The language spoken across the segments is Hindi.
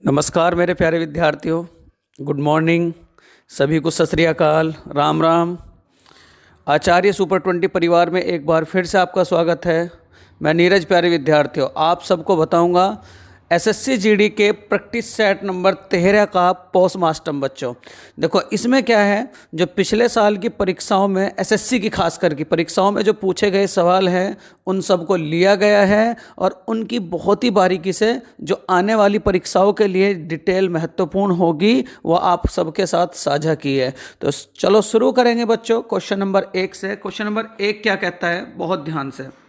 नमस्कार मेरे प्यारे विद्यार्थियों, गुड मॉर्निंग। सभी को सत श्री अकाल, राम राम। आचार्य सुपर 20 परिवार में एक बार फिर से आपका स्वागत है। मैं नीरज। प्यारे विद्यार्थियों, आप सबको बताऊंगा एसएससी जीडी के प्रैक्टिस सेट नंबर 13 का पोस्ट मास्टर। बच्चों देखो, इसमें क्या है, जो पिछले साल की परीक्षाओं में एसएससी की खासकर की परीक्षाओं में जो पूछे गए सवाल हैं उन सबको लिया गया है और उनकी बहुत ही बारीकी से जो आने वाली परीक्षाओं के लिए डिटेल महत्वपूर्ण होगी वो आप सबके साथ साझा की है। तो चलो शुरू करेंगे बच्चों क्वेश्चन नंबर 1 से। क्वेश्चन नंबर 1 क्या कहता है, बहुत ध्यान से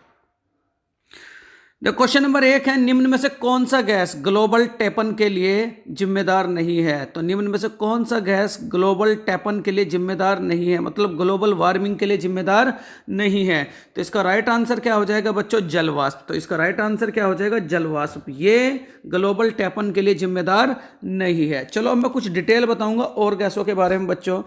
देखो। क्वेश्चन नंबर 1 है, निम्न में से कौन सा गैस ग्लोबल टैपन के लिए जिम्मेदार नहीं है। तो निम्न में से कौन सा गैस ग्लोबल टैपन के लिए जिम्मेदार नहीं है, मतलब ग्लोबल वार्मिंग के लिए जिम्मेदार नहीं है। तो इसका राइट आंसर क्या हो जाएगा बच्चों, जलवाष्प। तो इसका राइट आंसर क्या हो जाएगा, जलवाष्प। ये ग्लोबल टैपन के लिए जिम्मेदार नहीं है। चलो अब मैं कुछ डिटेल बताऊंगा और गैसों के बारे में बच्चों।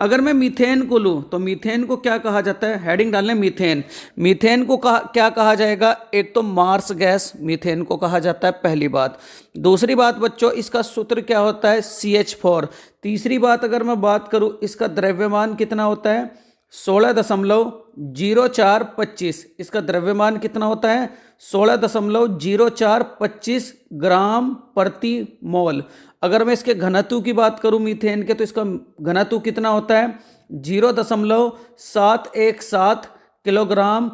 अगर मैं मीथेन को लूँ तो मीथेन को क्या कहा जाता है, हेडिंग डालने मीथेन। मीथेन को क्या कहा जाएगा, एक तो मार्स गैस मीथेन को कहा जाता है, पहली बात। दूसरी बात बच्चों, इसका सूत्र क्या होता है, CH4। तीसरी बात अगर मैं बात करूँ, इसका द्रव्यमान कितना होता है, 16.0425। इसका द्रव्यमान कितना होता है, 16.0425 ग्राम प्रति मोल। अगर मैं इसके घनत्व की बात करूं मीथेन के, तो इसका घनत्व कितना होता है, 0.717 किलोग्राम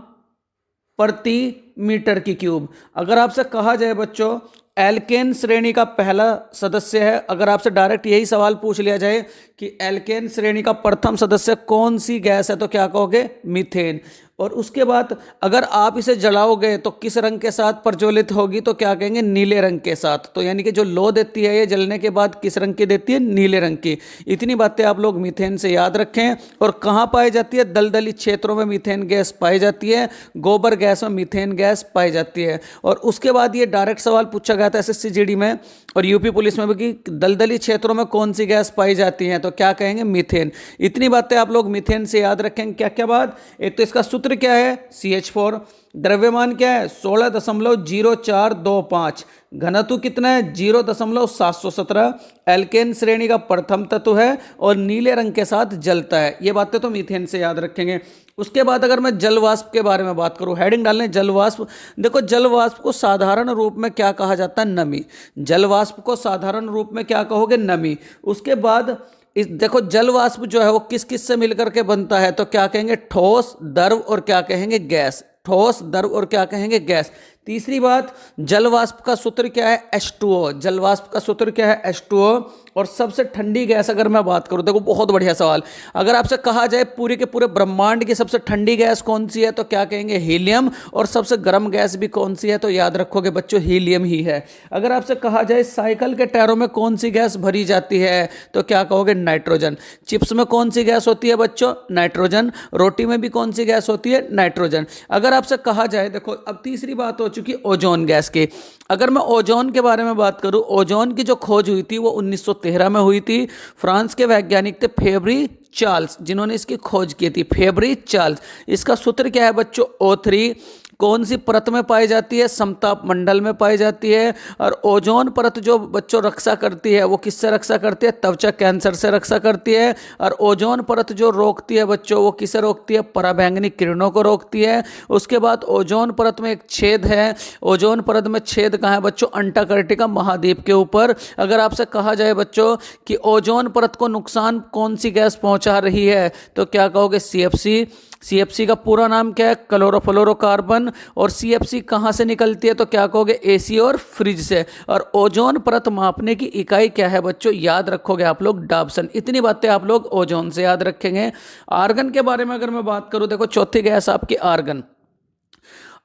प्रति मीटर की क्यूब। अगर आपसे कहा जाए बच्चों एल्केन श्रेणी का पहला सदस्य है, अगर आपसे डायरेक्ट यही सवाल पूछ लिया जाए कि एल्केन श्रेणी का प्रथम सदस्य कौन सी गैस है, तो क्या कहोगे, मीथेन। और उसके बाद अगर आप इसे जलाओगे तो किस रंग के साथ प्रज्वलित होगी, तो क्या कहेंगे, नीले रंग के साथ। तो यानी कि जो लो देती है ये जलने के बाद किस रंग की देती है, नीले रंग की। इतनी बातें आप लोग मीथेन से याद रखें। और कहाँ पाई जाती है, दलदली क्षेत्रों में मीथेन गैस पाई जाती है, गोबर गैस में मीथेन गैस पाई जाती है। और उसके बाद ये डायरेक्ट सवाल पूछा गया था एसएससी जीडी में और यूपी पुलिस में भी कि दलदली क्षेत्रों में कौन सी गैस पाई जाती है, तो क्या कहेंगे, मीथेन। इतनी बातें आप लोग मीथेन से याद रखेंगे। क्या क्या बात, एक तो इसका सूत्र क्या है, CH4। द्रव्यमान क्या है, 16.0425। घनत्व कितना है, 0.717। एल्केन श्रेणी का प्रथम तत्व है और नीले रंग के साथ जलता है। ये बातें तो मीथेन से याद रखेंगे। उसके बाद अगर मैं जलवाष्प के बारे में बात करूं, हेडिंग डालने जलवाष्प। देखो जलवाष्प को साधारण रूप में क्या कहा जाता है, नमी। जलवाष्प को साधारण रूप में क्या कहोगे, नमी। उसके बाद देखो जलवाष्प जो है वो किस किस से मिलकर के बनता है, तो क्या कहेंगे, ठोस, द्रव और क्या कहेंगे, गैस। ठोस, द्रव और क्या कहेंगे, गैस। तीसरी बात, जलवाष्प का सूत्र क्या है, H2O। जलवाष्प का सूत्र क्या है, H2O। और सबसे ठंडी गैस अगर मैं बात करूं, देखो बहुत बढ़िया सवाल। अगर आपसे कहा जाए पूरे के पूरे ब्रह्मांड की सबसे ठंडी गैस कौन सी है, तो क्या कहेंगे, हीलियम। और सबसे गर्म गैस भी कौन सी है, तो याद रखोगे बच्चों, हीलियम ही है। अगर आपसे कहा जाए साइकिल के टायरों में कौन सी गैस भरी जाती है, तो क्या कहोगे, नाइट्रोजन। चिप्स में कौन सी गैस होती है बच्चों, नाइट्रोजन। रोटी में भी कौन सी गैस होती है, नाइट्रोजन। अगर आपसे कहा जाए, देखो अब तीसरी बात हो चुकी ओजोन गैस की। अगर मैं ओजोन के बारे में बात करूं, ओजोन की जो खोज हुई थी वो 1913 में हुई थी। फ्रांस के वैज्ञानिक थे फेब्री चार्ल्स, जिन्होंने इसकी खोज की थी, फेब्री चार्ल्स। इसका सूत्र क्या है बच्चों, O3। कौन सी परत में पाई जाती है, समताप मंडल में पाई जाती है। और ओजोन परत जो बच्चों रक्षा करती है वो किससे रक्षा करती है, त्वचा कैंसर से रक्षा करती है। और ओजोन परत जो रोकती है बच्चों, वो किसे रोकती है, पराबैंगनी किरणों को रोकती है। उसके बाद ओजोन परत में एक छेद है। ओजोन परत में छेद कहाँ है बच्चों, अंटार्कटिका महाद्वीप के ऊपर। अगर आपसे कहा जाए बच्चों कि ओजोन परत को नुकसान कौन सी गैस पहुंचा रही है, तो क्या कहोगे, CFC। CFC का पूरा नाम क्या है, क्लोरोफ्लोरोकार्बन। और CFC कहाँ से निकलती है, तो क्या कहोगे, AC और फ्रिज से। और ओजोन परत मापने की इकाई क्या है बच्चों, याद रखोगे आप लोग, डाब्सन। इतनी बातें आप लोग ओजोन से याद रखेंगे। आर्गन के बारे में अगर मैं बात करूं, देखो चौथी गैस आपकी आर्गन।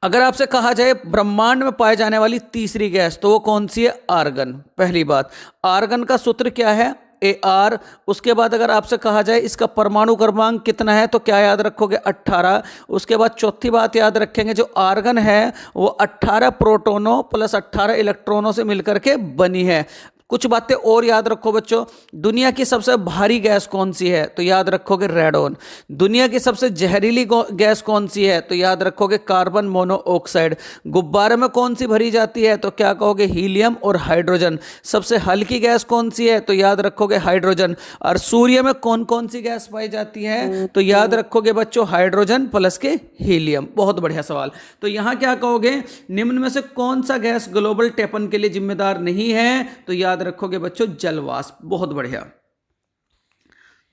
अगर आपसे कहा जाए ब्रह्मांड में पाए जाने वाली तीसरी गैस, तो वो कौन सी है, आर्गन। पहली बात, आर्गन का सूत्र क्या है, AR। उसके बाद अगर आपसे कहा जाए इसका परमाणु क्रमांक कितना है, तो क्या याद रखोगे, 18। उसके बाद चौथी बात याद रखेंगे, जो आर्गन है वो 18 प्रोटोनों प्लस 18 इलेक्ट्रॉनों से मिलकर के बनी है। कुछ बातें और याद रखो बच्चों। दुनिया की सबसे भारी गैस कौन सी है? तो याद रखोगे रेडोन। दुनिया की सबसे जहरीली गैस कौन सी है? तो याद रखोगे कार्बन मोनोऑक्साइड। गुब्बारे में कौन सी भरी जाती है? तो क्या कहोगे? हीलियम और हाइड्रोजन। सबसे हल्की गैस कौन सी है? तो याद रखोगे हाइड्रोजन। और सूर्य में कौन कौन सी गैस पाई जाती है? तो याद रखोगे बच्चों हाइड्रोजन प्लस के हीलियम। बहुत बढ़िया सवाल। तो यहां क्या कहोगे? निम्न में से कौन सा गैस ग्लोबल टेपन के लिए जिम्मेदार नहीं है? तो याद रखोगे बच्चों जलवाष्प। बहुत बढ़िया।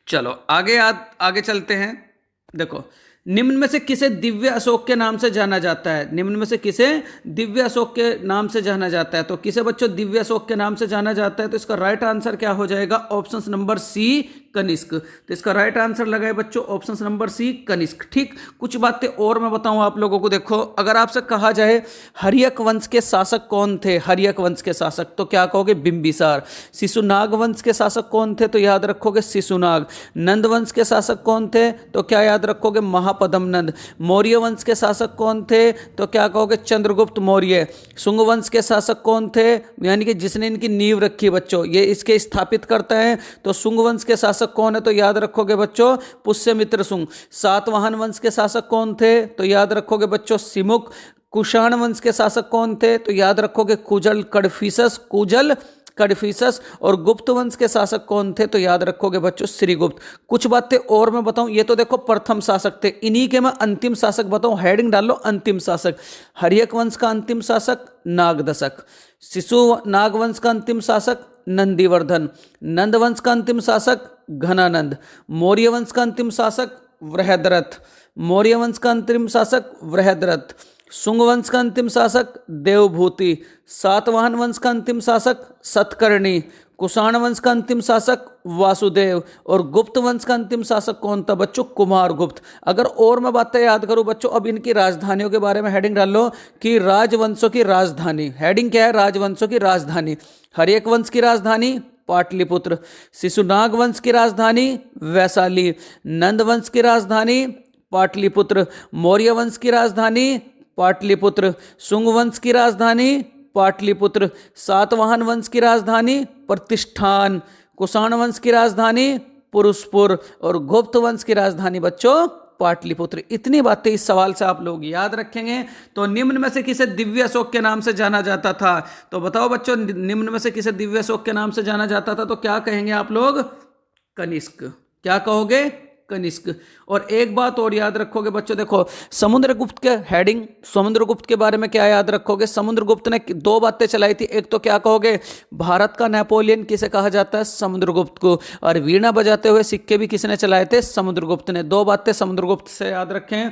चलो आगे चलते हैं। देखो, निम्न में से किसे दिव्य अशोक के नाम से जाना जाता है? निम्न में से किसे दिव्य अशोक के नाम से जाना जाता है? तो किसे बच्चों दिव्य अशोक के नाम से जाना जाता है? तो इसका राइट आंसर क्या हो जाएगा? Option number C, Kanishka. तो इसका राइट आंसर लगा है बच्चों ऑप्शन नंबर सी, कनिष्क। ठीक, कुछ बातें और मैं बताऊं आप लोगों को। देखो, अगर आपसे कहा जाए हर्यक वंश के शासक कौन थे? हर्यक वंश के शासक, तो क्या कहोगे? बिंबिसार। शिशुनाग वंश के शासक कौन थे? तो याद रखोगे शिशुनाग। नंद वंश के शासक कौन थे? तो क्या याद रखोगे? महापद्म नंद। मौर्य वंश के शासक कौन थे? तो क्या कहोगे? चंद्रगुप्त मौर्य। शुंग वंश के शासक कौन थे? यानी कि जिसने इनकी नींव रखी बच्चों, ये इसके स्थापित करता है। तो शुंग वंश के शासक कौन है? तो याद रखोगे बच्चों पुष्यमित्र शुंग। सातवाहन वंश के शासक कौन थे? तो याद रखोगे बच्चों सिमुक। कुषाण वंश के शासक कौन थे? तो याद रखोगे कुजल कडफिसस। और गुप्त वंश के शासक कौन थे? तो याद रखोगे बच्चों श्रीगुप्त। कुछ बातें और मैं बताऊं, ये तो देखो प्रथम शासक थे, इन्हीं के मैं अंतिम शासक बताऊं। हेडिंग डाल लो अंतिम शासक। हर्यक वंश का अंतिम शासक नागदशक। शिशु नाग वंश का अंतिम शासक नंदीवर्धन। नंद वंश का अंतिम शासक घनानंद। मौर्य वंश का अंतिम शासक वृहद्रथ। मौर्य वंश का अंतिम शासक वृहद्रथ। शुंग वंश का अंतिम शासक देवभूति। सातवाहन वंश का अंतिम शासक सतकर्णी। कुषाण वंश का अंतिम शासक वासुदेव। और गुप्त वंश का अंतिम शासक कौन था बच्चों? कुमारगुप्त। अगर और मैं बातें याद करूं बच्चों, अब इनकी राजधानियों के बारे में हेडिंग डाल लो कि राजवंशों की राजधानी। हेडिंग क्या है? राजवंशों की राजधानी। हर्यक वंश की राजधानी पाटलिपुत्र। शिशुनाग वंश की राजधानी वैशाली। नंद वंश की राजधानी पाटलिपुत्र। मौर्य वंश की राजधानी पाटलिपुत्र। शुंग वंश की राजधानी पाटलिपुत्र। सातवाहन वंश की राजधानी प्रतिष्ठान। कुषाण वंश की राजधानी पुरुषपुर। और गुप्त वंश की राजधानी बच्चों पाटलिपुत्र। इतनी बातें इस सवाल से आप लोग याद रखेंगे। तो निम्न में से किसे दिव्य अशोक के नाम से जाना जाता था? तो बताओ बच्चों, निम्न में से किसे दिव्य अशोक के नाम से जाना जाता था? तो क्या कहेंगे आप लोग? कनिष्क। क्या कहोगे? कनिष्क। और एक बात और याद रखोगे बच्चों, देखो समुद्रगुप्त के हेडिंग, समुद्रगुप्त के बारे में क्या याद रखोगे? समुद्रगुप्त ने दो बातें चलाई थी। एक तो क्या कहोगे? भारत का नेपोलियन किसे कहा जाता है? समुद्रगुप्त को। और वीणा बजाते हुए सिक्के भी किसने चलाए थे? समुद्रगुप्त ने। दो बातें समुद्रगुप्त से याद रखें।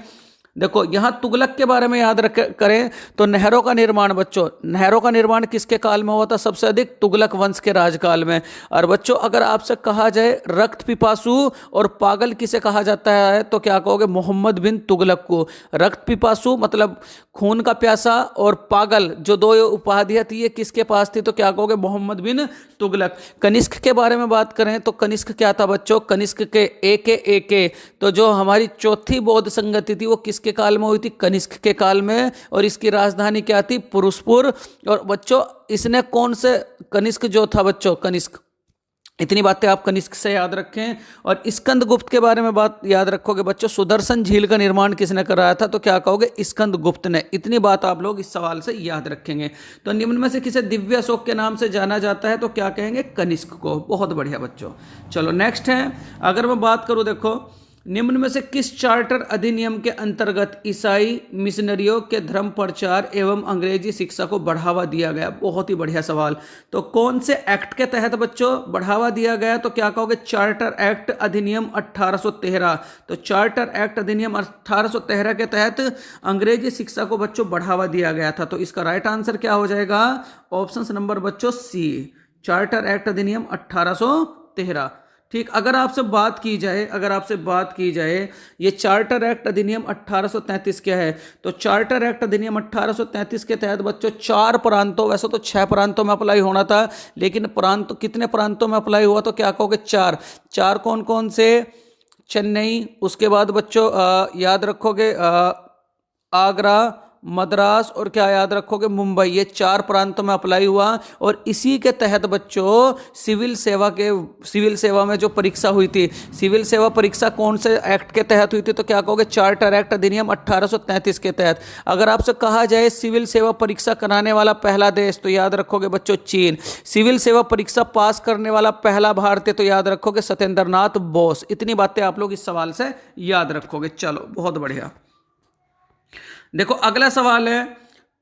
देखो यहां तुगलक के बारे में याद करें तो नहरों का निर्माण बच्चों, नहरों का निर्माण किसके काल में हुआ था? सबसे अधिक तुगलक वंश के राजकाल में। और बच्चों अगर आपसे कहा जाए रक्त पिपासु और पागल किसे कहा जाता है? तो क्या कहोगे? मोहम्मद बिन तुगलक को। रक्त पिपासु मतलब खून का प्यासा, और पागल जो दो उपाधियां थी ये किसके पास थी? तो क्या कहोगे? मोहम्मद बिन तुगलक। कनिष्क के बारे में बात करें तो कनिष्क क्या था बच्चों? कनिष्क के एके तो जो हमारी चौथी बौद्ध संगति थी वो किसके काल में हुई थी? कनिष्क के काल में। और इसकी राजधानी क्या थी? पुरुषपुर। और बच्चों इसने कौन से कनिष्क जो था बच्चों, कनिष्क, इतनी बातें आप कनिष्क से याद रखें। और स्कंदगुप्त के बारे में बात याद रखोगे बच्चों। सुदर्शन झील का निर्माण किसने कराया था? तो क्या कहोगे? स्कंदगुप्त ने। इतनी बात आप लोग इस सवाल से याद रखेंगे। तो निम्न में से किसे दिव्य अशोक के नाम से जाना जाता है? तो क्या कहेंगे? कनिष्क को। बहुत बढ़िया बच्चों। चलो नेक्स्ट है, अगर मैं बात करूं, देखो निम्न में से किस चार्टर अधिनियम के अंतर्गत ईसाई मिशनरियों के धर्म प्रचार एवं अंग्रेजी शिक्षा को बढ़ावा दिया गया? बहुत ही बढ़िया सवाल। तो कौन से एक्ट के तहत बच्चों बढ़ावा दिया गया? तो क्या कहोगे? चार्टर एक्ट अधिनियम 1813। तो चार्टर एक्ट अधिनियम 1813 के तहत अंग्रेजी शिक्षा को बच्चों बढ़ावा दिया गया था। तो इसका राइट आंसर क्या हो जाएगा? ऑप्शन नंबर बच्चों सी, चार्टर एक्ट अधिनियम 1813। ठीक, अगर आपसे बात की जाए ये चार्टर एक्ट अधिनियम 1833 क्या है? तो चार्टर एक्ट अधिनियम 1833 के तहत बच्चों 4 प्रांतों, वैसे तो 6 प्रांतों में अप्लाई होना था, लेकिन कितने प्रांतों में अप्लाई हुआ? तो क्या कहोगे? 4 कौन कौन से? चेन्नई, उसके बाद बच्चों याद रखोगे आगरा, मद्रास और क्या याद रखोगे, मुंबई, ये 4 प्रांतों में अप्लाई हुआ। और इसी के तहत बच्चों सिविल सेवा में जो परीक्षा हुई थी, सिविल सेवा परीक्षा कौन से एक्ट के तहत हुई थी, तो क्या कहोगे, चार्टर एक्ट अधिनियम 1833 के तहत। अगर आपसे कहा जाए सिविल सेवा परीक्षा कराने वाला पहला देश, तो याद रखोगे बच्चों चीन। सिविल सेवा परीक्षा पास करने वाला पहला भारतीय, तो याद रखोगे सत्येंद्र नाथ बोस। इतनी बातें आप लोग इस सवाल से याद रखोगे। चलो बहुत बढ़िया। देखो अगला सवाल है,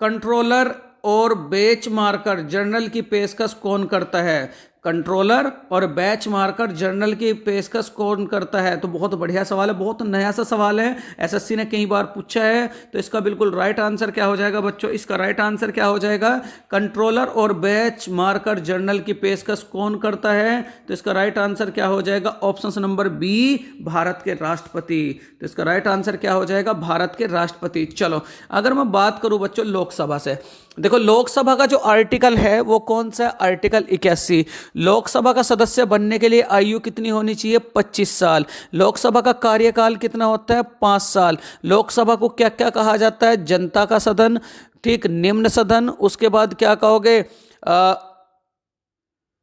कंट्रोलर और बेंच मार्कर जर्नल की पेशकश कौन करता है। कंट्रोलर और बैच मार्कर जर्नल की पेशकश कौन करता है। तो बहुत बढ़िया सवाल है, बहुत नया सा सवाल है, एसएससी ने कई बार पूछा है। तो इसका बिल्कुल राइट आंसर क्या हो जाएगा बच्चों, इसका राइट आंसर क्या हो जाएगा, कंट्रोलर और बैच मार्कर जर्नल की पेशकश कौन करता है। तो इसका राइट आंसर क्या हो जाएगा, ऑप्शन नंबर बी, भारत के राष्ट्रपति। तो इसका राइट आंसर क्या हो जाएगा, भारत के राष्ट्रपति। चलो अगर मैं बात करूं बच्चों लोकसभा से, देखो लोकसभा का जो आर्टिकल है वो कौन सा है, आर्टिकल 81। लोकसभा का सदस्य बनने के लिए आयु कितनी होनी चाहिए, 25 साल। लोकसभा का कार्यकाल कितना होता है, 5 साल। लोकसभा को क्या क्या कहा जाता है, जनता का सदन, ठीक, निम्न सदन, उसके बाद क्या कहोगे,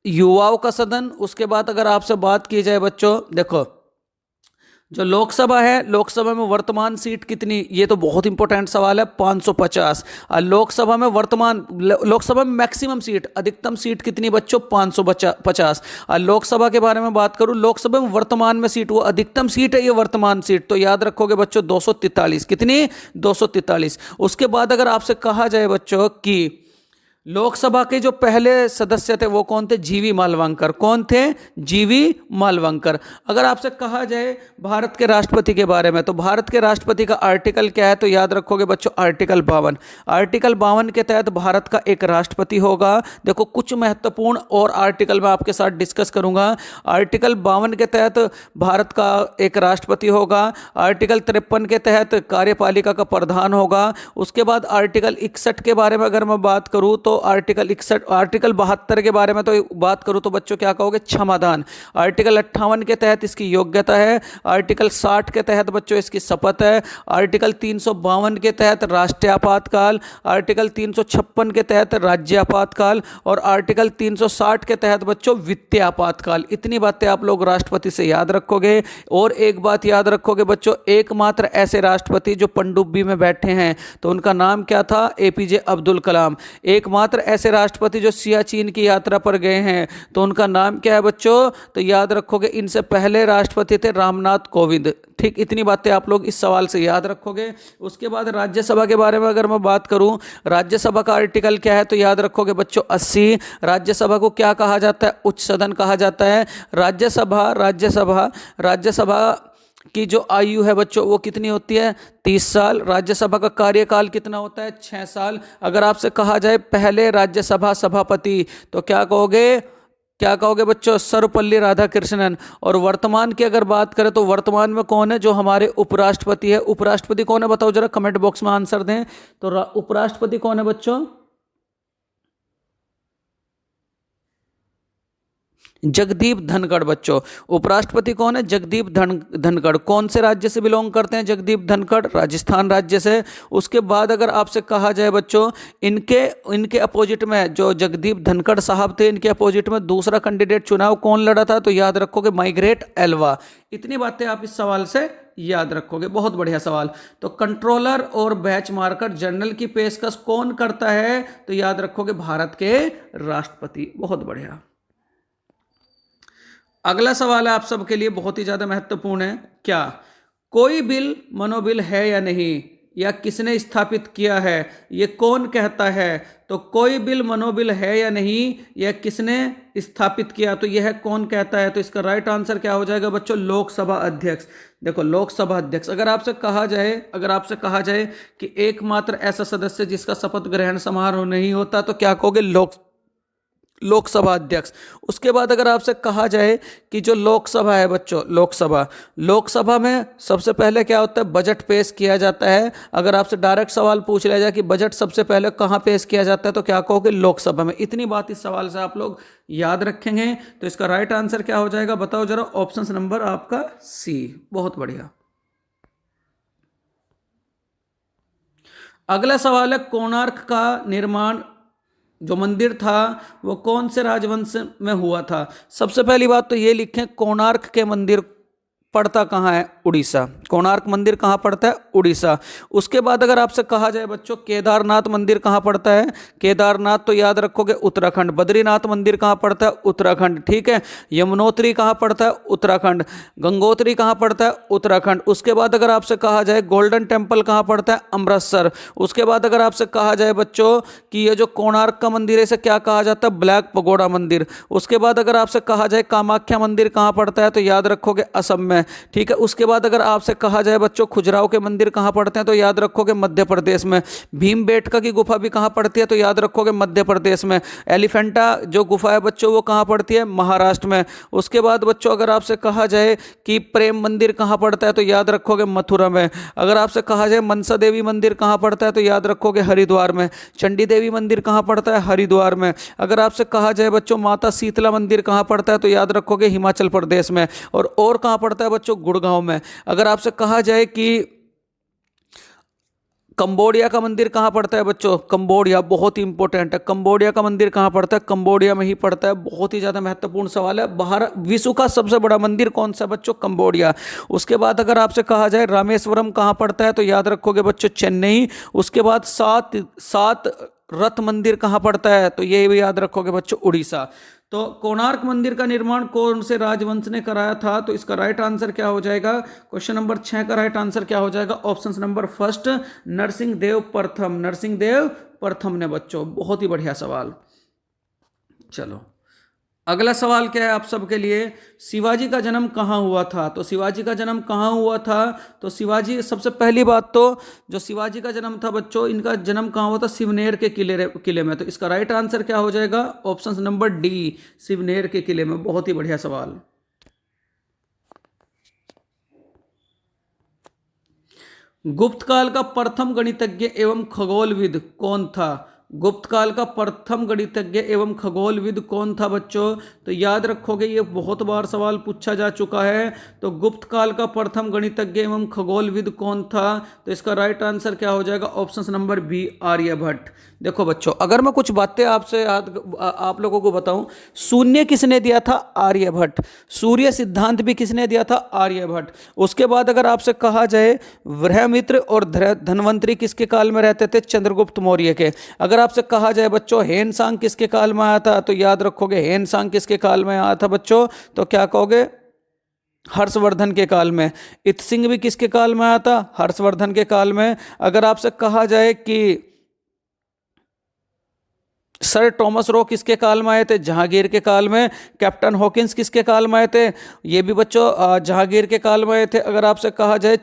युवाओं का सदन। उसके बाद अगर आपसे बात की जाए बच्चों, देखो जो लोकसभा है, लोकसभा में वर्तमान सीट कितनी, ये तो बहुत इंपॉर्टेंट सवाल है, 550। और लोकसभा में मैक्सिमम सीट, अधिकतम सीट कितनी बच्चों, 550। और लोकसभा के बारे में बात करूं, लोकसभा में वर्तमान में सीट, वो अधिकतम सीट है, ये वर्तमान सीट, तो याद रखोगे बच्चों 243। कितनी, 243। उसके बाद अगर आपसे कहा जाए बच्चों कि लोकसभा के जो पहले सदस्य थे वो कौन थे, जीवी मालवंकर। कौन थे, जीवी मालवंकर। अगर आपसे कहा जाए भारत के राष्ट्रपति के बारे में, तो भारत के राष्ट्रपति का आर्टिकल क्या है, तो याद रखोगे बच्चों आर्टिकल 52। आर्टिकल 52 के तहत भारत का एक राष्ट्रपति होगा। देखो कुछ महत्वपूर्ण और आर्टिकल मैं आपके साथ डिस्कस करूंगा। आर्टिकल 52 के तहत भारत का एक राष्ट्रपति होगा। आर्टिकल 53 के तहत कार्यपालिका का प्रधान होगा। उसके बाद आर्टिकल 61 के बारे में अगर मैं बात करूं, तो आर्टिकल 72 के बारे में तो बात करूं तो बच्चों क्या कहोगे, क्षमादान। आर्टिकल 58 के तहत इसकी योग्यता है। आर्टिकल 60 के तहत बच्चों इसकी शपथ है। आर्टिकल 352 के तहत राष्ट्रीय आपातकाल। आर्टिकल 356 के तहत राज्य आपातकाल। और आर्टिकल 360 के तहत बच्चों वित्तीय आपातकाल। इतनी बातें आप लोग राष्ट्रपति से याद रखोगे। और एक बात याद रखोगे बच्चों, एकमात्र ऐसे राष्ट्रपति जो पनडुब्बी में बैठे हैं, तो उनका नाम क्या था, एपीजे अब्दुल कलाम। एकमात्र ऐसे राष्ट्रपति जो सियाचिन की यात्रा पर गए हैं, तो उनका नाम क्या है बच्चों, तो याद रखोगे इनसे पहले राष्ट्रपति थे रामनाथ कोविंद। ठीक, इतनी बातें आप लोग इस सवाल से याद रखोगे। उसके बाद राज्यसभा के बारे में अगर मैं बात करूं, राज्यसभा का आर्टिकल क्या है, तो याद रखोगे बच्चों 80। राज्यसभा को क्या कहा जाता है, उच्च सदन कहा जाता है। राज्यसभा की जो आयु है बच्चों वो कितनी होती है, 30 साल। राज्यसभा का कार्यकाल कितना होता है, 6 साल। अगर आपसे कहा जाए पहले राज्यसभा सभापति, तो क्या कहोगे बच्चों, सर्वपल्ली राधाकृष्णन। और वर्तमान की अगर बात करें तो वर्तमान में कौन है, जो हमारे उपराष्ट्रपति है। उपराष्ट्रपति कौन है बताओ जरा, कमेंट बॉक्स में आंसर दें। तो उपराष्ट्रपति कौन है बच्चों, जगदीप धनखड़। बच्चों उपराष्ट्रपति कौन है, जगदीप धनखड़। कौन से राज्य से बिलोंग करते हैं जगदीप धनखड़, राजस्थान राज्य से। उसके बाद अगर आपसे कहा जाए बच्चों, इनके अपोजिट में जो जगदीप धनखड़ साहब थे, इनके अपोजिट में दूसरा कैंडिडेट चुनाव कौन लड़ा था, तो याद रखोगे माइग्रेट एल्वा। इतनी बातें आप इस सवाल से याद रखोगे। बहुत बढ़िया सवाल। तो कंट्रोलर और बैच मार्कर जर्नल की पेशकश कौन करता है, तो याद रखोगे भारत के राष्ट्रपति। बहुत बढ़िया। अगला सवाल है आप सबके लिए बहुत ही ज्यादा महत्वपूर्ण है। क्या कोई बिल मनोबिल है या नहीं, या किसने स्थापित किया है, ये कौन कहता है। तो कोई बिल मनोबिल है या नहीं, या किसने स्थापित किया, तो यह कौन कहता है। तो इसका राइट आंसर क्या हो जाएगा बच्चों, लोकसभा अध्यक्ष। देखो लोकसभा अध्यक्ष, अगर आपसे कहा जाए कि एकमात्र ऐसा सदस्य जिसका शपथ ग्रहण समारोह नहीं होता, तो क्या कहोगे, लोकसभा अध्यक्ष। उसके बाद अगर आपसे कहा जाए कि जो लोकसभा है बच्चों, लोकसभा में सबसे पहले क्या होता है, बजट पेश किया जाता है। अगर आपसे डायरेक्ट सवाल पूछ लिया जाए कि बजट सबसे पहले कहाँ पेश किया जाता है, तो क्या कहोगे, लोकसभा में। इतनी बात इस सवाल से आप लोग याद रखेंगे। तो इसका राइट आंसर क्या हो जाएगा बताओ जरा, ऑप्शन नंबर आपका सी। बहुत बढ़िया। अगला सवाल है, कोणार्क का निर्माण जो मंदिर था वो कौन से राजवंश में हुआ था? सबसे पहली बात तो ये लिखें, कोणार्क के मंदिर पड़ता कहाँ है? उड़ीसा। कोणार्क मंदिर कहाँ पड़ता है? उड़ीसा। उसके बाद अगर आपसे कहा जाए बच्चों केदारनाथ मंदिर कहाँ पड़ता है? केदारनाथ तो याद रखोगे उत्तराखंड। बद्रीनाथ मंदिर कहाँ पड़ता है? उत्तराखंड, ठीक है। यमुनोत्री कहाँ पड़ता है? उत्तराखंड। गंगोत्री कहाँ पड़ता है? उत्तराखंड। उसके बाद अगर आपसे कहा जाए गोल्डन टेम्पल कहाँ पड़ता है? अमृतसर। उसके बाद अगर आपसे कहा जाए बच्चों कि ये जो कोणार्क का मंदिर है इसे क्या कहा जाता है? ब्लैक पगोड़ा मंदिर। उसके बाद अगर आपसे कहा जाए कामाख्या मंदिर कहाँ पड़ता है, तो याद रखोगे असम में, ठीक है। उसके बाद अगर आपसे कहा जाए बच्चों खजुराहो के मंदिर कहाँ पड़ते हैं, तो याद रखोगे मध्य प्रदेश में। भीमबेटका की गुफा भी कहाँ पड़ती है, तो याद रखोगे मध्य प्रदेश में। एलिफेंटा जो गुफा है बच्चों वो कहाँ पड़ती है? महाराष्ट्र में। उसके बाद बच्चों अगर आपसे कहा जाए कि प्रेम मंदिर कहाँ पड़ता है, तो याद रखोगे मथुरा में। अगर आपसे कहा जाए मनसा देवी मंदिर कहाँ पड़ता है, तो याद रखोगे हरिद्वार में। चंडी देवी मंदिर कहाँ पड़ता है? हरिद्वार में। अगर आपसे कहा जाए बच्चों माता शीतला मंदिर कहाँ पड़ता है, तो याद रखोगे हिमाचल प्रदेश में। और कहाँ पड़ता है बच्चों? गुड़गांव में। अगर आपसे कहा जाए कि कंबोडिया का मंदिर कहाँ पड़ता है बच्चों? कंबोडिया, बहुत ही इंपॉर्टेंट है। कंबोडिया का मंदिर कहाँ पड़ता है? कंबोडिया में ही पड़ता है। बहुत ही ज़्यादा महत्वपूर्ण सवाल है। बाहर विश्व का सबसे बड़ा मंदिर कौन सा बच्चों? कंबोडिया। उसके बाद अगर आपसे कहा जाए रामेश्वरम कहाँ पड़ता है, तो याद रखोगे बच्चों चेन्नई। उसके बाद सात रथ मंदिर कहाँ पड़ता है, तो ये भी याद रखोगे बच्चों उड़ीसा। तो कोणार्क मंदिर का निर्माण कौन से राजवंश ने कराया था, तो इसका राइट आंसर क्या हो जाएगा? क्वेश्चन नंबर 6 का राइट आंसर क्या हो जाएगा? Option number first, Narsingh Dev प्रथम। नरसिंह देव प्रथम ने बच्चों। बहुत ही बढ़िया सवाल। चलो अगला सवाल क्या है आप सबके लिए, शिवाजी का जन्म कहाँ हुआ था? तो शिवाजी का जन्म कहाँ हुआ था, तो शिवाजी, सबसे पहली बात तो जो शिवाजी का जन्म था बच्चों, इनका जन्म कहाँ हुआ था? शिवनेर के किले में। तो इसका राइट आंसर क्या हो जाएगा? ऑप्शन नंबर डी, शिवनेर के किले में। बहुत ही बढ़िया सवाल। गुप्त काल का प्रथम गणितज्ञ एवं खगोलविद कौन था? गुप्त काल का प्रथम गणितज्ञ एवं खगोलविद कौन था बच्चों? तो याद रखोगे ये बहुत बार सवाल पूछा जा चुका है। तो गुप्त काल का प्रथम गणितज्ञ एवं खगोलविद कौन था, तो इसका राइट आंसर क्या हो जाएगा? Option number B, Aryabhatta. देखो बच्चों अगर मैं कुछ बातें आपसे आप लोगों को बताऊं, शून्य किसने दिया था? आर्यभट्ट। सूर्य सिद्धांत भी किसने दिया था? आर्यभट्ट। उसके बाद अगर आपसे कहा जाए वृहमित्र और धन्वंतरी किसके काल में रहते थे? चंद्रगुप्त मौर्य के। अगर आपसे कहा जाए बच्चों हेनसांग किसके काल में आया था, तो याद रखोगे हेनसांग किसके काल में आया था बच्चों? तो क्या कहोगे? हर्षवर्धन के काल में। इत्सिंग भी किसके काल में आया था? हर्षवर्धन के काल में। अगर आपसे कहा जाए कि सर टॉमस रो किसके काल में आए थे? जहांगीर के काल में। कैप्टन हॉकिंस किसके काल में आए थे? ये भी बच्चों जहांगीर के काल में आए थे। अगर आपसे कहा जाए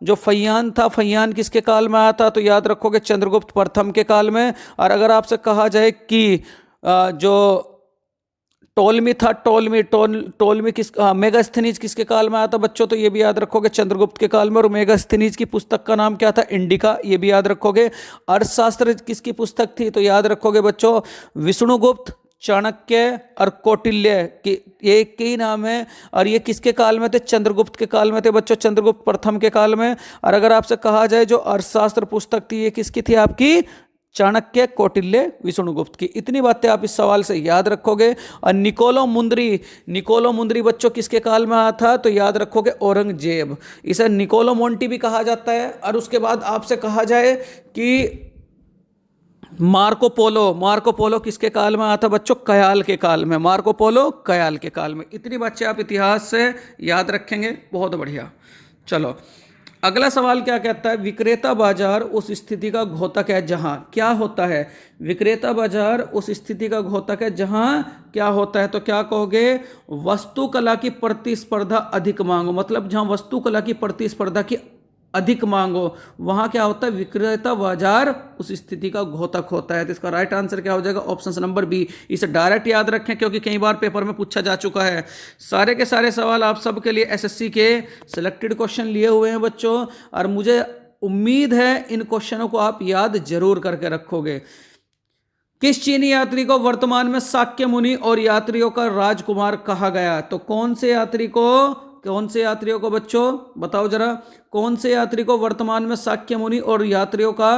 जो फैयान था, फैयान किसके काल में आया था, तो याद रखोगे चंद्रगुप्त प्रथम के काल में। और अगर आपसे कहा जाए कि जो टोलमी था, टोलमी मेगास्थनीज किसके काल में आया था बच्चों? तो ये भी याद रखोगे चंद्रगुप्त के काल में। और मेगास्थनीज की पुस्तक का नाम क्या था? इंडिका। ये भी याद रखोगे। अर्थशास्त्र किसकी पुस्तक थी, तो याद रखोगे बच्चों विष्णुगुप्त, चाणक्य और कौटिल्य की, ये एक ही नाम है। और ये किसके काल में थे? चंद्रगुप्त के काल में थे बच्चों, चंद्रगुप्त प्रथम के काल में। और अगर आपसे कहा जाए जो अर्थशास्त्र पुस्तक थी ये किसकी थी आपकी? चाणक्य, कौटिल्य, विष्णुगुप्त की। इतनी बातें आप इस सवाल से याद रखोगे। और निकोलो मुंद्री बच्चों किसके काल में आया था, तो याद रखोगे औरंगजेब। इसे निकोलो मोंटी भी कहा जाता है। और उसके बाद आपसे कहा जाए कि मार्को पोलो किसके काल में आया था बच्चों? कयाल के काल में। मार्को पोलो कयाल के काल में। इतनी बातें आप इतिहास से याद रखेंगे। बहुत बढ़िया। चलो अगला सवाल क्या कहता है, विक्रेता बाजार उस स्थिति का घोतक है जहां क्या होता है? विक्रेता बाजार उस स्थिति का घोतक है जहां क्या होता है, तो क्या कहोगे? वस्तुकला की प्रतिस्पर्धा अधिक मांग हो। मतलब जहां वस्तुकला की प्रतिस्पर्धा की अधिक मांग हो वहां क्या होता है? विक्रेता बाजार उस स्थिति का घोतक होता है। तो इसका राइट आंसर क्या हो जाएगा? Option number B. इसे डायरेक्ट याद रखें क्योंकि कई बार पेपर में पूछा जा चुका है। सारे के सारे सवाल आप सबके लिए एसएससी के सिलेक्टेड क्वेश्चन लिए हुए हैं बच्चों। और मुझे उम्मीद है इन क्वेश्चनों को आप याद जरूर करके रखोगे। किस चीनी यात्री को वर्तमान में शाक्य मुनि और यात्रियों का राजकुमार कहा गया? तो कौन से यात्री को कौन से यात्रियों को बच्चों बताओ जरा, कौन से यात्री को वर्तमान में शाक्य मुनि और यात्रियों का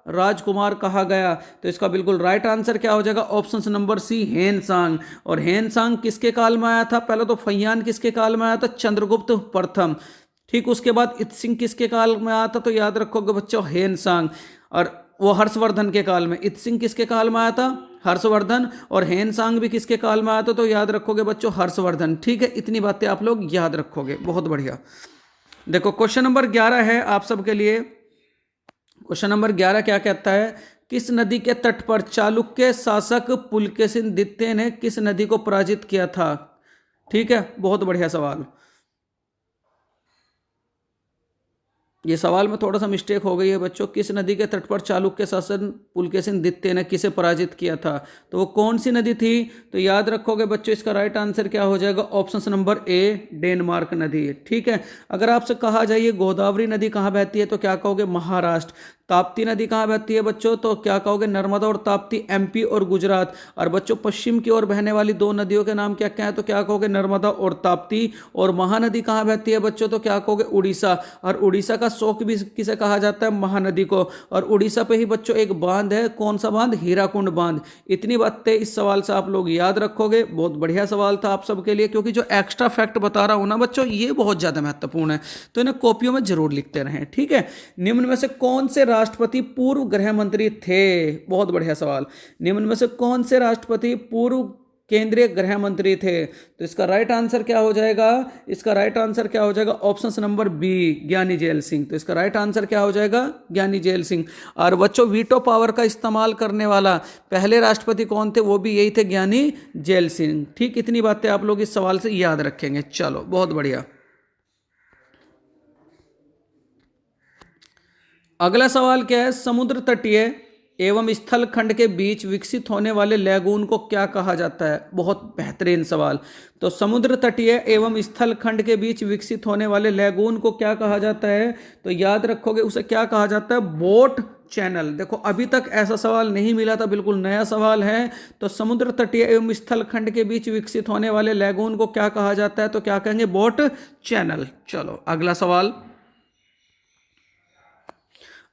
राजकुमार कहा गया? तो इसका बिल्कुल राइट आंसर क्या हो जाएगा? Option number C, Hiuen Tsang. और हेनसांग किसके काल में आया था? पहले तो फैयान किसके काल में आया था? चंद्रगुप्त प्रथम। ठीक, उसके बाद इत्सिंग किसके काल में आया था? तो याद रखोगे बच्चों हेनसांग। और वो हर्षवर्धन के काल में। इत्सिंग किसके काल में आया था? हर्षवर्धन। और हेनसांग भी किसके काल में आया था? तो याद रखोगे बच्चों हर्षवर्धन। ठीक है, इतनी बातें आप लोग याद रखोगे, बहुत बढ़िया। देखो क्वेश्चन नंबर 11 है आप सबके लिए। क्वेश्चन नंबर 11 क्या कहता है? किस नदी के तट पर चालुक्य शासक पुलकेशिन द्वितीय ने किस नदी को पराजित किया था? ठीक है, बहुत बढ़िया सवाल। ये सवाल में थोड़ा सा मिस्टेक हो गई है बच्चों। किस नदी के तट पर चालुक्य शासक पुलकेशिन द्वितीय ने किसे पराजित किया था? तो वो कौन सी नदी थी? तो याद रखोगे बच्चों इसका राइट आंसर क्या हो जाएगा? ऑप्शन नंबर ए, डेनमार्क नदी। ठीक है, अगर आपसे कहा जाए ये गोदावरी नदी कहाँ बहती है तो क्या कहोगे? महाराष्ट्र। ताप्ती नदी कहाँ बहती है बच्चों? तो क्या कहोगे? नर्मदा और ताप्ती, एमपी और गुजरात। और बच्चों पश्चिम की ओर बहने वाली दो नदियों के नाम क्या क्या है? तो क्या कहोगे? नर्मदा और ताप्ती। और महानदी कहाँ बहती है बच्चों? तो क्या कहोगे? उड़ीसा। और उड़ीसा का शोक भी किसे कहा जाता है? महानदी को। और उड़ीसा पे ही बच्चों एक बांध है, कौन सा बांध? हीराकुंड बांध। इतनी बातें इस सवाल से आप लोग याद रखोगे। बहुत बढ़िया सवाल था आप सबके लिए, क्योंकि जो एक्स्ट्रा फैक्ट बता रहा हूं ना बच्चों, ये बहुत ज्यादा महत्वपूर्ण है, तो इन्हें कॉपियों में जरूर लिखते रहें। ठीक है, निम्न में से कौन से राष्ट्रपति पूर्व गृह मंत्री थे? बहुत बढ़िया सवाल। निम्न में से कौन से राष्ट्रपति पूर्व केंद्रीय गृह मंत्री थे? तो इसका राइट आंसर क्या हो जाएगा? इसका राइट आंसर क्या हो जाएगा? ऑप्शन नंबर बी, ज्ञानी जैल सिंह। तो इसका राइट आंसर क्या हो जाएगा? ज्ञानी जैल सिंह। और बच्चों वीटो पावर का इस्तेमाल करने वाला पहले राष्ट्रपति कौन थे? वो भी यही थे, ज्ञानी जैल सिंह। ठीक, इतनी बातें आप लोग इस सवाल से याद रखेंगे। चलो बहुत बढ़िया। अगला सवाल क्या है? समुद्र तटीय एवं स्थल खंड के बीच विकसित होने वाले लैगून को क्या कहा जाता है? बहुत बेहतरीन सवाल। तो समुद्र तटीय एवं स्थल खंड के बीच विकसित होने वाले लैगून को क्या कहा जाता है? तो याद रखोगे उसे क्या कहा जाता है? Boat channel. देखो अभी तक ऐसा सवाल नहीं मिला था, बिल्कुल नया सवाल है। तो समुद्र तटीय एवं स्थल खंड के बीच विकसित होने वाले लैगून को क्या कहा जाता है? तो क्या कहेंगे? Boat channel. चलो अगला सवाल।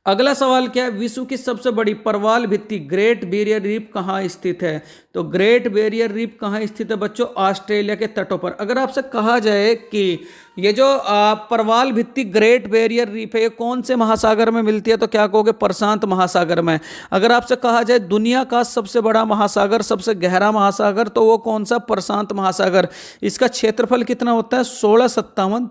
अगला सवाल क्या है? विश्व की सबसे बड़ी प्रवाल भित्ति ग्रेट बैरियर रीफ कहाँ स्थित है? तो ग्रेट बैरियर रीफ कहाँ स्थित है बच्चों? ऑस्ट्रेलिया के तटों पर। अगर आपसे कहा जाए कि ये जो प्रवाल भित्ति ग्रेट बैरियर रीफ है ये कौन से महासागर में मिलती है? तो क्या कहोगे? प्रशांत महासागर में। अगर आपसे कहा जाए दुनिया का सबसे बड़ा महासागर, सबसे गहरा महासागर, तो वो कौन सा? प्रशांत महासागर। इसका क्षेत्रफल कितना होता है? 1657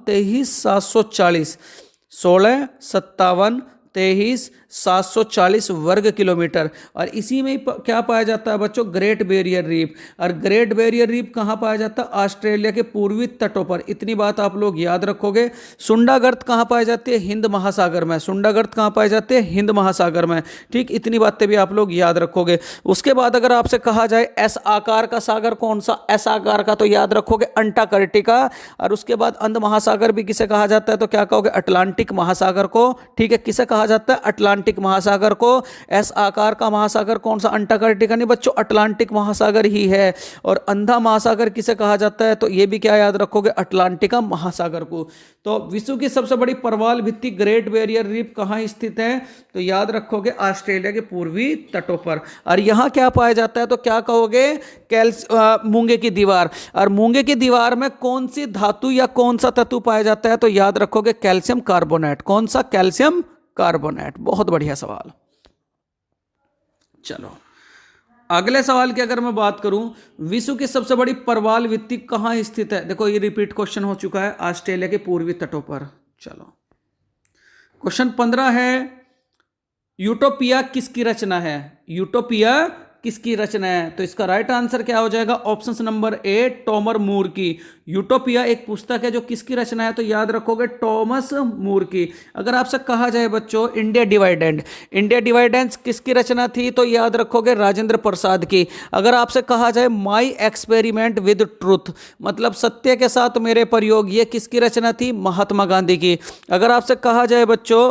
23 740 23 वर्ग किलोमीटर। और इसी में क्या पाया जाता है बच्चों? Great barrier reef. और ग्रेट बैरियर रीफ कहाँ पाया जाता है? ऑस्ट्रेलिया के पूर्वी तटों पर। इतनी बात आप लोग याद रखोगे। सुंडागर्त कहाँ पाई जाती है? हिंद महासागर में। सुंडागर्त कहाँ पाई जाती है? हिंद महासागर में। ठीक, इतनी बातें भी आप लोग याद रखोगे। उसके बाद अगर आपसे कहा जाए एस आकार का सागर कौन सा? एस आकार का, तो याद रखोगे अंटार्कटिका। और उसके बाद अंध महासागर भी किसे कहा जाता है? तो क्या कहोगे? अटलांटिक महासागर को। ठीक है, किसे कहा जाता है? अटलांटिक महासागर को। एस आकार का महासागर कौन सा? अंटार्कटिका नहीं बच्चों, अटलांटिक महासागर ही है। और अंधा महासागर किसे कहा जाता है? तो ये भी क्या याद रखोगे? अटलांटिका महासागर को। तो विश्व की सबसे बड़ी प्रवाल भित्ति ग्रेट बैरियर रीफ कहाँ स्थित है? तो याद रखोगे ऑस्ट्रेलिया के पूर्वी तटों पर। और यहां क्या पाया जाता है? तो क्या कहोगे? मूंगे की दीवार। और मूंगे की दीवार में कौन सी धातु या कौन सा तत्व पाया जाता है? तो याद रखोगे कैल्शियम कार्बोनेट। कौन सा? Calcium carbonate. बहुत बढ़िया सवाल। चलो अगले सवाल की अगर मैं बात करूं, विश्व की सबसे बड़ी प्रवाल भित्ति कहां स्थित है? देखो ये रिपीट क्वेश्चन हो चुका है, ऑस्ट्रेलिया के पूर्वी तटों पर। चलो क्वेश्चन 15 है, यूटोपिया किसकी रचना है? यूटोपिया किसकी रचना है? तो इसका राइट आंसर क्या हो जाएगा? ऑप्शन नंबर ए, टॉमर मूर की। यूटोपिया एक पुस्तक है जो किसकी रचना है? तो याद रखोगे टॉमस मूर की। अगर आपसे कहा जाए बच्चों इंडिया डिवाइडेंड, इंडिया डिवाइडेंस किसकी रचना थी? तो याद रखोगे राजेंद्र प्रसाद की। अगर आपसे कहा जाए माई एक्सपेरिमेंट विद ट्रूथ, मतलब सत्य के साथ मेरे प्रयोग, ये किसकी रचना थी? महात्मा गांधी की। अगर आपसे कहा जाए बच्चों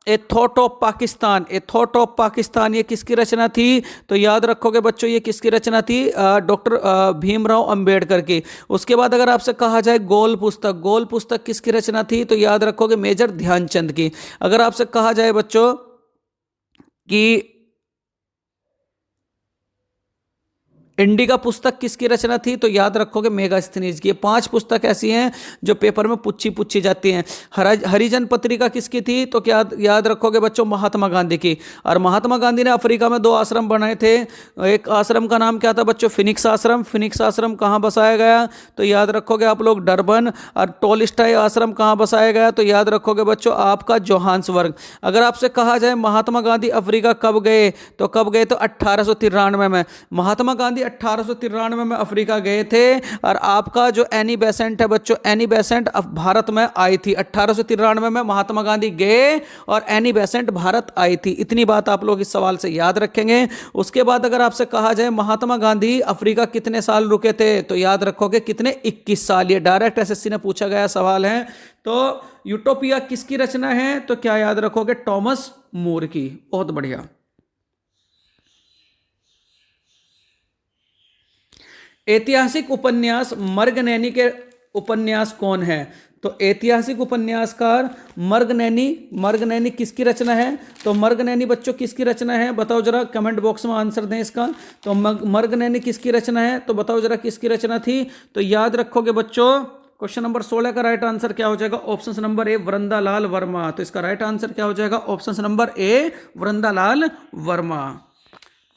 ए thought of Pakistan, A thought of Pakistan, ये किसकी रचना थी? तो याद रखोगे बच्चों ये किसकी रचना थी? डॉक्टर भीमराव अंबेडकर की। उसके बाद अगर आपसे कहा जाए गोल पुस्तक, गोल पुस्तक किसकी रचना थी? तो याद रखोगे मेजर ध्यानचंद की। अगर आपसे कहा जाए बच्चों कि इंडिका पुस्तक किसकी रचना थी? तो याद रखोगे मेगास्थनीज की। ये 5 पुस्तक ऐसी हैं जो पेपर में पूछी जाती हैं। हरिजन पत्रिका किसकी थी? तो क्या याद रखोगे बच्चों? महात्मा गांधी की। और महात्मा गांधी ने अफ्रीका में 2 आश्रम बनाए थे। एक आश्रम का नाम क्या था बच्चों? फिनिक्स आश्रम। फिनिक्स आश्रम कहाँ बसाया गया? तो याद रखोगे आप लोग डरबन। और टोल्स्टॉय आश्रम कहाँ बसाया गया? तो याद रखोगे बच्चों आपका जोहान्सबर्ग। अगर आपसे कहा जाए महात्मा गांधी अफ्रीका कब गए? तो कब गए? तो 1893 में। महात्मा गांधी 1893 में अफ्रीका गए थे। और आपका जो एनी बेसेंट है बच्चों, एनी बेसेंट भारत में आई थी 1893 में। महात्मा गांधी गए और एनी बेसेंट भारत आई थी। इतनी बात आप लोग इस सवाल से याद रखेंगे। उसके बाद अगर आपसे कहा जाए महात्मा गांधी अफ्रीका कितने साल रुके थे? तो याद रखोगे कितने? 21 साल। ये डायरेक्ट एसएससी ने पूछा गया सवाल है। तो यूटोपिया किसकी रचना है? तो क्या याद रखोगे? टॉमस मूर की। बहुत बढ़िया। ऐतिहासिक उपन्यास मर्गनैनी के उपन्यास कौन है? तो ऐतिहासिक उपन्यासकार मर्गनैनी। मर्गनैनी किसकी रचना है? तो मर्गनैनी बच्चों किसकी रचना है? बताओ जरा, कमेंट बॉक्स में आंसर दें इसका। तो मर्गनैनी किसकी रचना है? तो बताओ जरा किसकी रचना थी? तो याद रखोगे बच्चों क्वेश्चन नंबर 16 का राइट आंसर क्या हो जाएगा? Option number A Vrindalal Verma. तो इसका राइट आंसर क्या हो जाएगा? Option number A Vrindalal Verma.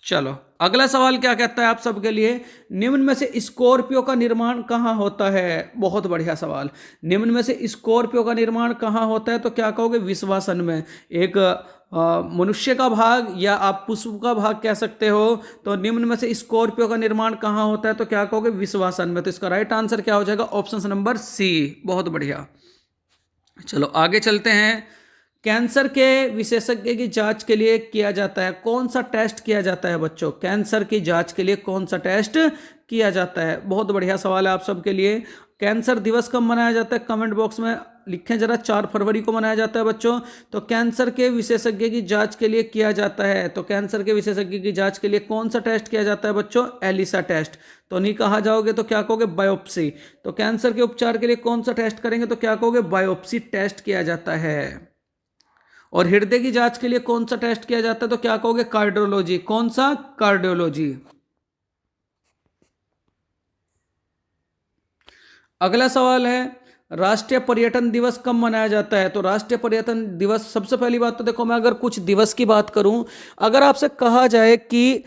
चलो अगला सवाल क्या कहता है आप सबके लिए? निम्न में से स्कॉर्पियो का निर्माण कहाँ होता है? बहुत बढ़िया सवाल। निम्न में से स्कॉर्पियो का निर्माण कहाँ होता है? तो क्या कहोगे? विश्वासन में। एक मनुष्य का भाग या आप पुष्प का भाग कह सकते हो। तो निम्न में से स्कॉर्पियो का निर्माण कहाँ होता है? तो क्या कहोगे? विश्वासन में। तो इसका राइट आंसर क्या हो जाएगा? Option number C. बहुत बढ़िया। चलो आगे चलते हैं। कैंसर के विशेषज्ञ की जांच के लिए किया जाता है कौन सा टेस्ट किया जाता है बच्चों? कैंसर की जांच के लिए कौन सा टेस्ट किया जाता है? बहुत बढ़िया सवाल है आप सबके लिए। कैंसर दिवस कब मनाया जाता है? कमेंट बॉक्स में लिखें जरा। 4 फरवरी को मनाया जाता है बच्चों। तो कैंसर के विशेषज्ञ की जांच के लिए किया जाता है। तो कैंसर के विशेषज्ञ की जांच के लिए कौन सा टेस्ट किया जाता है बच्चों? ELISA test. तो नहीं कहा जाओगे तो क्या कहोगे? बायोप्सी। तो कैंसर के उपचार के लिए कौन सा टेस्ट करेंगे? तो क्या कहोगे? बायोप्सी टेस्ट किया जाता है। और हृदय की जांच के लिए कौन सा टेस्ट किया जाता है? तो क्या कहोगे? कार्डियोलॉजी। कौन सा? कार्डियोलॉजी। अगला सवाल है राष्ट्रीय पर्यटन दिवस कब मनाया जाता है? तो राष्ट्रीय पर्यटन दिवस, सबसे पहली बात तो देखो, मैं अगर कुछ दिवस की बात करूं, अगर आपसे कहा जाए कि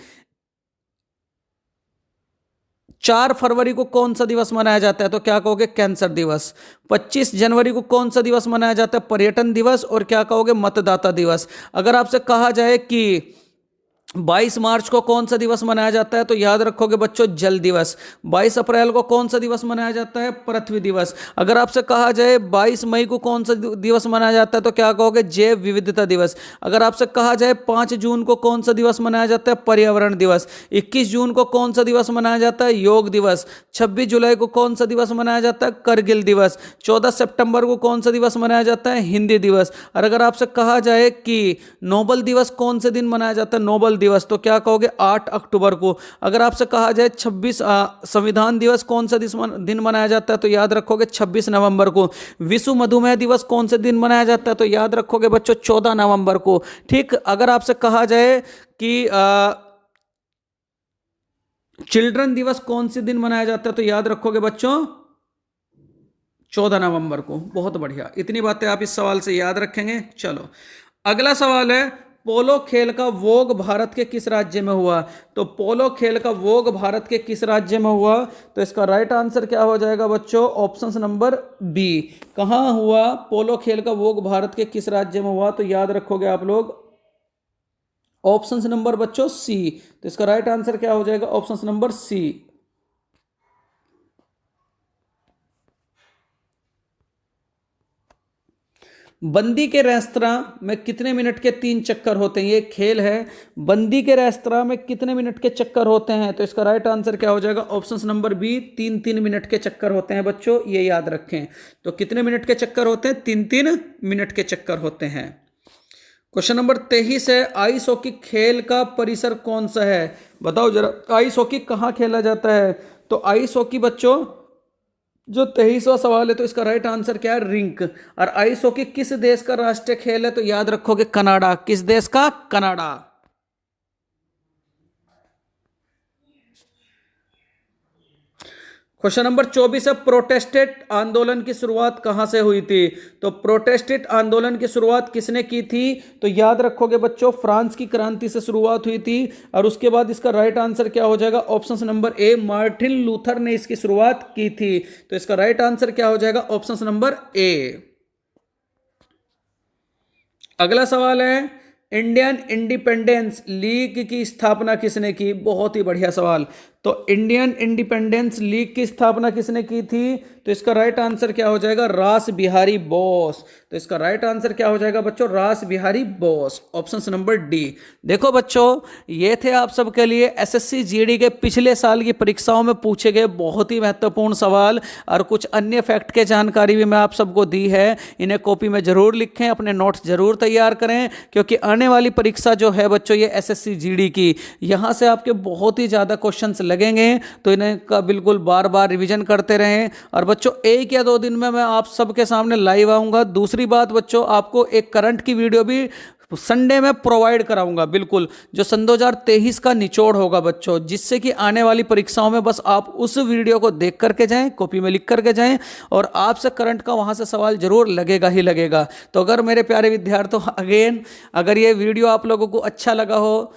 4 फरवरी को कौन सा दिवस मनाया जाता है? तो क्या कहोगे? कैंसर दिवस। 25 जनवरी को कौन सा दिवस मनाया जाता है? पर्यटन दिवस। और क्या कहोगे? मतदाता दिवस। अगर आपसे कहा जाए कि 22 मार्च को कौन सा दिवस मनाया जाता है? तो याद रखोगे बच्चों जल दिवस। 22 अप्रैल को कौन सा दिवस मनाया जाता है? पृथ्वी दिवस। अगर आपसे कहा जाए 22 मई को कौन सा दिवस मनाया जाता है? तो क्या कहोगे? जैव विविधता दिवस। अगर आपसे कहा जाए 5 जून को कौन सा दिवस मनाया जाता है? पर्यावरण दिवस। 21 जून को कौन सा दिवस मनाया जाता है? योग दिवस। 26 जुलाई को कौन सा दिवस मनाया जाता है? करगिल दिवस। 14 सितंबर को कौन सा दिवस मनाया जाता है? हिंदी दिवस। और अगर आपसे कहा जाए कि नोबल दिवस कौन से दिन मनाया जाता है? नोबल दिवस। तो क्या कहोगे? 8 अक्टूबर को। अगर आपसे कहा जाए 26 संविधान दिवस कौन सा दिन मनाया जाता है? तो याद रखोगे 26 नवंबर को। विश्व मधुमेह दिवस कौन से दिन मनाया जाता है? तो याद रखोगे बच्चों 14 नवंबर को। ठीक। अगर आपसे कहा जाए कि चिल्ड्रन दिवस कौन से दिन मनाया जाता है? तो याद रखोगे बच्चों 14 नवंबर को। बहुत बढ़िया। इतनी बातें आप इस सवाल से याद रखेंगे। चलो अगला सवाल है पोलो खेल का वोग भारत के किस राज्य में हुआ? तो पोलो खेल का वोग भारत के किस राज्य में हुआ? तो इसका राइट आंसर क्या हो जाएगा बच्चों? Option number B. कहां हुआ पोलो खेल का वोग भारत के किस राज्य में हुआ? तो याद रखोगे आप लोग ऑप्शन नंबर बच्चों सी। तो इसका राइट आंसर क्या हो जाएगा? Option number C. बंदी के रेस्तरां में कितने मिनट के 3 चक्कर होते हैं? ये खेल है। बंदी के रेस्तरां में कितने मिनट के चक्कर होते हैं? तो इसका राइट आंसर क्या हो जाएगा? Option number B. 3-3 मिनट के चक्कर होते हैं बच्चों, ये याद रखें। तो कितने मिनट के चक्कर होते हैं? 3-3 मिनट के चक्कर होते हैं। क्वेश्चन नंबर 23 है, आइस हॉकी खेल का परिसर कौन सा है? बताओ जरा, आइस हॉकी कहाँ खेला जाता है? तो आइस हॉकी बच्चों, जो 23वां सवाल है, तो इसका राइट आंसर क्या है? रिंक। और आइस हॉकी किस देश का राष्ट्रीय खेल है? तो याद रखोगे कनाडा। किस देश का? कनाडा। क्वेश्चन नंबर 24 है, प्रोटेस्टेंट आंदोलन की शुरुआत कहां से हुई थी? तो प्रोटेस्टेंट आंदोलन की शुरुआत किसने की थी? तो याद रखोगे बच्चों, फ्रांस की क्रांति से शुरुआत हुई थी। और उसके बाद इसका राइट आंसर क्या हो जाएगा? ऑप्शन नंबर ए, मार्टिन लूथर ने इसकी शुरुआत की थी। तो इसका राइट आंसर क्या हो जाएगा? ऑप्शन नंबर ए। अगला सवाल है, इंडियन इंडिपेंडेंस लीग की स्थापना किसने की? बहुत ही बढ़िया सवाल। तो इंडियन इंडिपेंडेंस लीग की स्थापना किसने की थी? तो इसका राइट आंसर क्या हो जाएगा? रास बिहारी बोस। तो इसका राइट आंसर क्या हो जाएगा बच्चों? रास Bihari Bose. Option number D. देखो बच्चों, ये थे आप सबके लिए एसएससी जीडी के पिछले साल की परीक्षाओं में पूछे गए बहुत ही महत्वपूर्ण सवाल, और कुछ अन्य फैक्ट के जानकारी भी मैं आप सबको दी है। इन्हें कॉपी में जरूर लिखें, अपने नोट्स जरूर तैयार करें, क्योंकि आने वाली परीक्षा जो है बच्चों, ये एसएससी जीडी की, यहाँ से आपके बहुत ही ज़्यादा क्वेश्चंस लगेंगे। तो इन्हें का बिल्कुल बार बार रिवीजन करते रहें। और बच्चों, 1 या 2 दिन में मैं आप सबके सामने लाइव आऊँगा। दूसरी बात बच्चों, आपको एक करंट की वीडियो भी संडे में प्रोवाइड कराऊंगा, बिल्कुल, जो सन 2023 का निचोड़ होगा बच्चों, जिससे कि आने वाली परीक्षाओं में बस आप उस वीडियो को देख करके जाएं, कॉपी में लिख करके जाएं, और आपसे करंट का वहां से सवाल जरूर लगेगा ही लगेगा। तो अगर मेरे प्यारे विद्यार्थियों, अगेन अगर ये वीडियो आप लोगों को अच्छा लगा हो,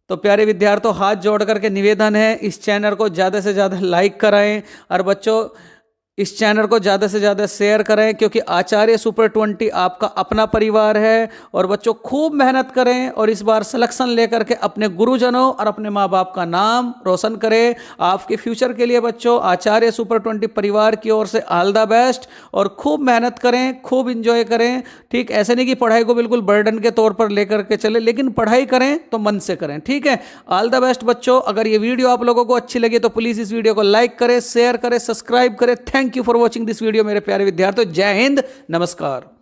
तो प्यारे विद्यार्थियों, हाथ जोड़ करके निवेदन है, इस चैनल को ज़्यादा से ज़्यादा लाइक कराएं, और बच्चों इस चैनल को ज़्यादा से ज़्यादा शेयर करें, क्योंकि आचार्य सुपर 20 आपका अपना परिवार है। और बच्चों, खूब मेहनत करें और इस बार सिलेक्शन लेकर के अपने गुरुजनों और अपने माँ बाप का नाम रोशन करें। आपके फ्यूचर के लिए बच्चों, आचार्य सुपर 20 परिवार की ओर से ऑल द बेस्ट। और खूब मेहनत करें, खूब इंजॉय करें। ठीक, ऐसे नहीं कि पढ़ाई को बिल्कुल बर्डन के तौर पर लेकर के चले, लेकिन पढ़ाई करें तो मन से करें। ठीक है, ऑल द बेस्ट बच्चों। अगर ये वीडियो आप लोगों को अच्छी लगी तो प्लीज़ इस वीडियो को लाइक करें, शेयर करें, सब्सक्राइब करें। Thank you for watching this video मेरे प्यारे विद्यार्थियों। जय हिंद, नमस्कार।